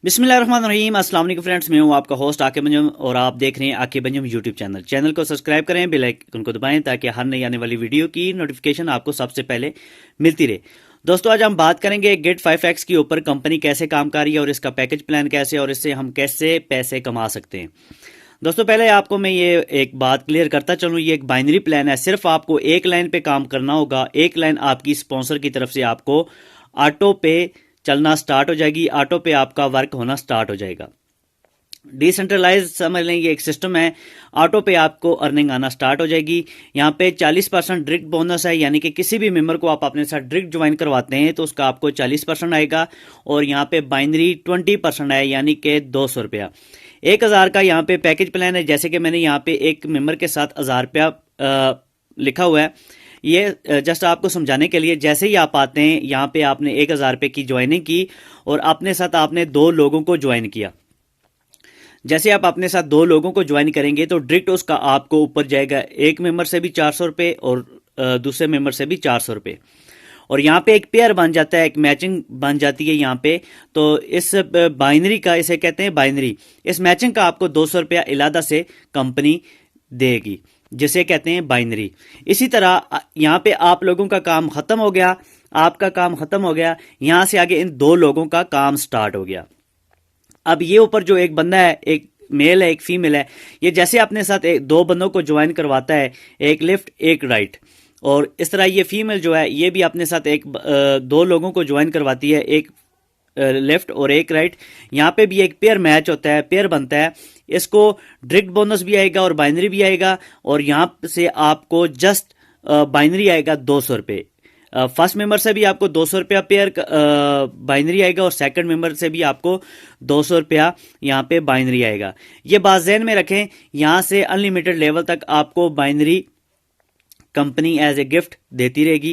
बिस्मिल्लाहिर्रहमानिर्रहीम। अस्सलाम वालेकुम फ्रेंड्स, मैं हूं आपका होस्ट आके बंजम और आप देख रहे हैं आके बंजम यूट्यूब चैनल को सब्सक्राइब करें, बेल आइकन को दबाएं ताकि हर नई आने वाली वीडियो की नोटिफिकेशन आपको सबसे पहले मिलती रहे। दोस्तों, आज हम बात करेंगे गेट 5x के ऊपर कंपनी कैसे काम कर रही है और इसका पैकेज प्लान कैसे और इससे हम कैसे पैसे कमा सकते हैं। दोस्तों, पहले आपको मैं ये एक बात क्लियर करता चलूँ, ये एक बाइनरी प्लान है। सिर्फ आपको एक लाइन पे काम करना होगा। एक लाइन आपकी स्पॉन्सर की तरफ से आपको ऑटो पे चलना स्टार्ट हो जाएगी, ऑटो पे आपका वर्क होना स्टार्ट हो जाएगा। डिसेंट्रलाइज समझ लें, ये एक सिस्टम है। ऑटो पे आपको अर्निंग आना स्टार्ट हो जाएगी। यहाँ पे 40% डायरेक्ट बोनस है, यानी कि किसी भी मेंबर को आप अपने साथ डायरेक्ट ज्वाइन करवाते हैं तो उसका आपको 40% आएगा। और यहाँ पे बाइनरी 20% है, यानी कि 200 रुपया। 1000 का यहाँ पे पैकेज प्लान है। जैसे कि मैंने यहाँ पे एक मेंबर के साथ 1000 रुपया लिखा हुआ है। ये जस्ट आपको समझाने के लिए, जैसे ही आप आते हैं यहाँ पे आपने 1000 रुपये की ज्वाइनिंग की और अपने साथ आपने 2 लोगों को ज्वाइन किया। जैसे आप अपने साथ 2 लोगों को ज्वाइन करेंगे तो डायरेक्ट उसका आपको ऊपर जाएगा, एक मेंबर से भी 400 रुपये और दूसरे मेंबर से भी 400 रुपये। और यहाँ पे एक पेयर बन जाता है, एक मैचिंग बन जाती है यहाँ पे। तो इस बाइनरी का, इसे कहते हैं बाइनरी, इस मैचिंग का आपको 200 रुपया इलादा से कंपनी देगी, जिसे कहते हैं बाइनरी। इसी तरह यहाँ पे आप लोगों का काम खत्म हो गया, आपका काम खत्म हो गया, यहां से आगे इन 2 लोगों का काम स्टार्ट हो गया। अब ये ऊपर जो एक बंदा है, एक मेल है एक फीमेल है, ये जैसे अपने साथ 2 बंदों को ज्वाइन करवाता है, एक लेफ्ट एक राइट, और इस तरह ये फीमेल जो है ये भी अपने साथ 2 लोगों को ज्वाइन करवाती है, एक लेफ्ट और एक राइट। यहाँ पे भी एक पेयर मैच होता है, पेयर बनता है। इसको डायरेक्ट बोनस भी आएगा और बाइनरी भी आएगा। और यहाँ से आपको जस्ट बाइनरी आएगा 200 रुपये। फर्स्ट मेंबर से भी आपको 200 रुपया पेयर बाइनरी आएगा और सेकंड मेंबर से भी आपको 200 रुपया यहाँ पे बाइनरी आएगा। ये बात ज़हन में रखें, यहाँ से अनलिमिटेड लेवल तक आपको binary company as a gift देती रहेगी,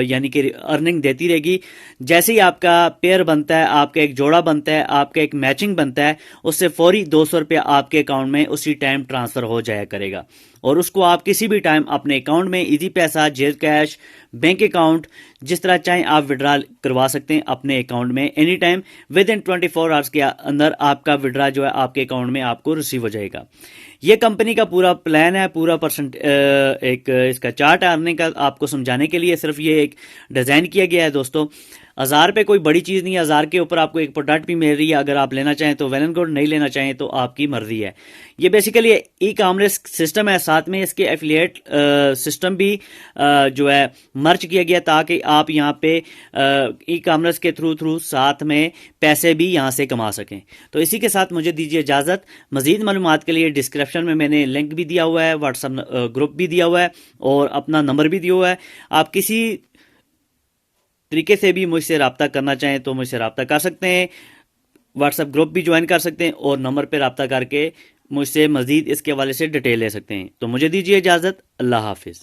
यानी कि अर्निंग देती रहेगी। जैसे ही आपका पेयर बनता है, आपका एक जोड़ा बनता है, आपका एक मैचिंग बनता है, उससे फौरी 200 रुपया आपके अकाउंट में उसी टाइम ट्रांसफर हो जाया करेगा। और उसको आप किसी भी टाइम अपने अकाउंट में इजी पैसा, जेल कैश, बैंक अकाउंट, जिस तरह चाहें आप विड्रा करवा सकते हैं अपने अकाउंट में any time. With in 24 hours के अंदर आपका विड्रा जो है आपके अकाउंट में आपको रिसीव हो जाएगा। ये कंपनी का पूरा प्लान है, पूरा एक इसका चार्ट है अर्निंग का। आपको समझाने के लिए सिर्फ ये एक डिजाइन किया गया है। दोस्तों, 1000 पे कोई बड़ी चीज नहीं है। 1000 के ऊपर आपको एक प्रोडक्ट भी मिल रही है। अगर आप लेना चाहें तो वेल एंड गुड, नहीं लेना चाहें तो आपकी मर्जी है। ये बेसिकली ई कॉमर्स सिस्टम है, साथ में इसके एफिलिएट सिस्टम भी जो है मर्ज किया गया, ताकि आप यहाँ पे ई कॉमर्स के थ्रू साथ में पैसे भी यहाँ से कमा सकें। तो इसी के साथ मुझे दीजिए इजाजत। मजीद मालूमात के लिए डिस्क्रिप्शन में मैंने लिंक भी दिया हुआ है, व्हाट्सएप ग्रुप भी दिया हुआ है और अपना नंबर भी दिया हुआ है। आप किसी तरीके से भी मुझसे रब्ता करना चाहें तो मुझसे रब्ता कर सकते हैं। व्हाट्सएप ग्रुप भी ज्वाइन कर सकते हैं और नंबर पर रब्ता करके मुझसे मजीद इसके हवाले से डिटेल ले सकते हैं। तो मुझे दीजिए इजाज़त। अल्लाह हाफिज़।